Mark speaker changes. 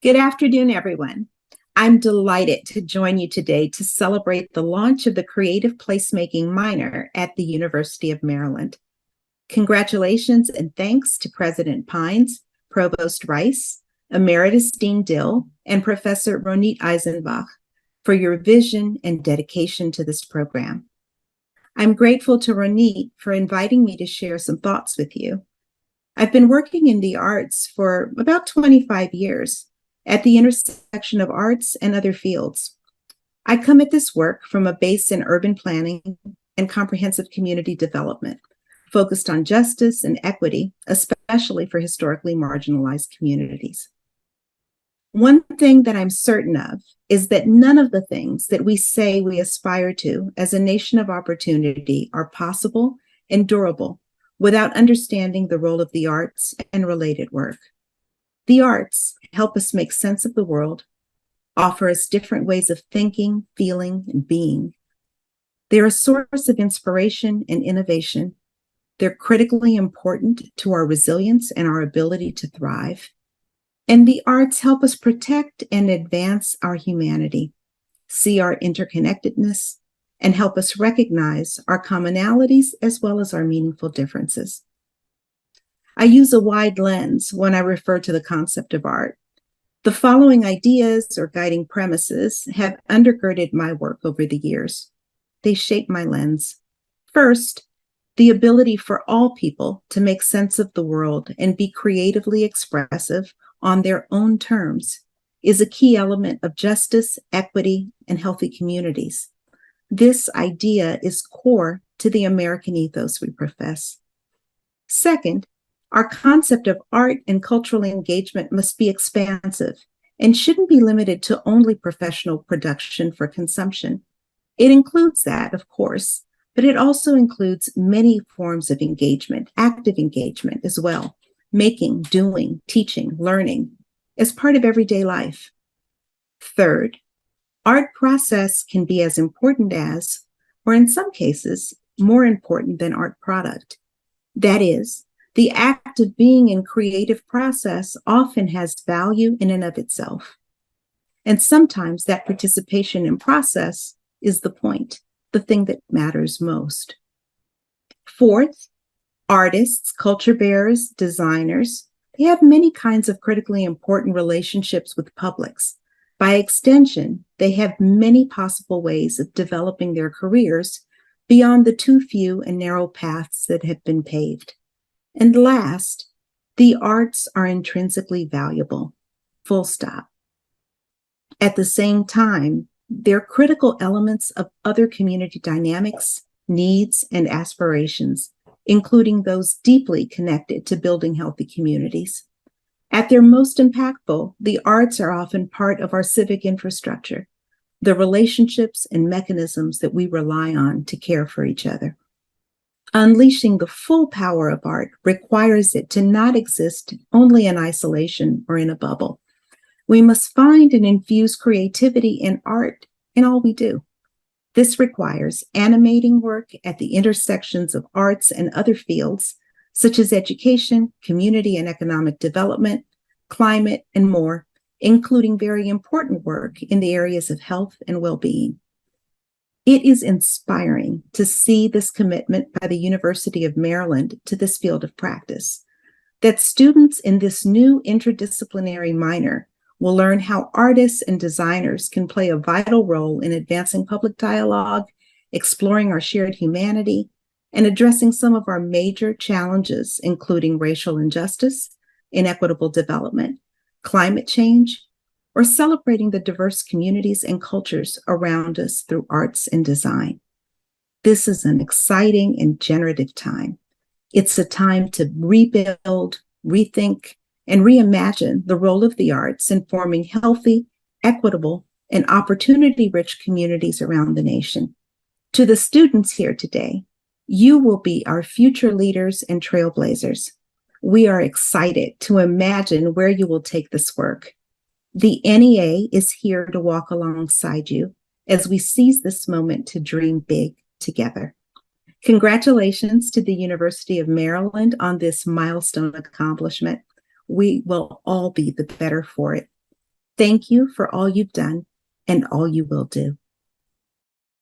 Speaker 1: Good afternoon, everyone. I'm delighted to join you today to celebrate the launch of the Creative Placemaking minor at the University of Maryland. Congratulations and thanks to President Pines, Provost Rice, Emeritus Dean Dill, and Professor Ronit Eisenbach for your vision and dedication to this program. I'm grateful to Ronit for inviting me to share some thoughts with you. I've been working in the arts for about 25 years at the intersection of arts and other fields. I come at this work from a base in urban planning and comprehensive community development, focused on justice and equity, especially for historically marginalized communities. One thing that I'm certain of is that none of the things that we say we aspire to as a nation of opportunity are possible and durable without understanding the role of the arts and related work. The arts help us make sense of the world, offer us different ways of thinking, feeling, and being. They're a source of inspiration and innovation. They're critically important to our resilience and our ability to thrive. And the arts help us protect and advance our humanity, see our interconnectedness, and help us recognize our commonalities as well as our meaningful differences. I use a wide lens when I refer to the concept of art. The following ideas or guiding premises have undergirded my work over the years. They shape my lens. First, the ability for all people to make sense of the world and be creatively expressive on their own terms is a key element of justice, equity, and healthy communities. This idea is core to the American ethos we profess. Second, our concept of art and cultural engagement must be expansive and shouldn't be limited to only professional production for consumption. It includes that, of course, but it also includes many forms of engagement, active engagement as well, making, doing, teaching, learning, as part of everyday life. Third, art process can be as important as, or in some cases, more important than art product. That is, the act of being in creative process often has value in and of itself. And sometimes that participation in process is the point, the thing that matters most. Fourth, artists, culture bearers, designers, they have many kinds of critically important relationships with publics. By extension, they have many possible ways of developing their careers beyond the too few and narrow paths that have been paved. And last, the arts are intrinsically valuable, full stop. At the same time, they're critical elements of other community dynamics, needs, and aspirations, including those deeply connected to building healthy communities. At their most impactful, the arts are often part of our civic infrastructure, the relationships and mechanisms that we rely on to care for each other. Unleashing the full power of art requires it to not exist only in isolation or in a bubble. We must find and infuse creativity in art in all we do. This requires animating work at the intersections of arts and other fields, such as education, community and economic development, climate, and more, including very important work in the areas of health and well-being. It is inspiring to see this commitment by the University of Maryland to this field of practice, that students in this new interdisciplinary minor will learn how artists and designers can play a vital role in advancing public dialogue, exploring our shared humanity, and addressing some of our major challenges, including racial injustice, inequitable development, climate change, or celebrating the diverse communities and cultures around us through arts and design. This is an exciting and generative time. It's a time to rebuild, rethink, and reimagine the role of the arts in forming healthy, equitable, and opportunity-rich communities around the nation. To the students here today, you will be our future leaders and trailblazers. We are excited to imagine where you will take this work. The NEA is here to walk alongside you as we seize this moment to dream big together. Congratulations to the University of Maryland on this milestone accomplishment. We will all be the better for it. Thank you for all you've done and all you will do.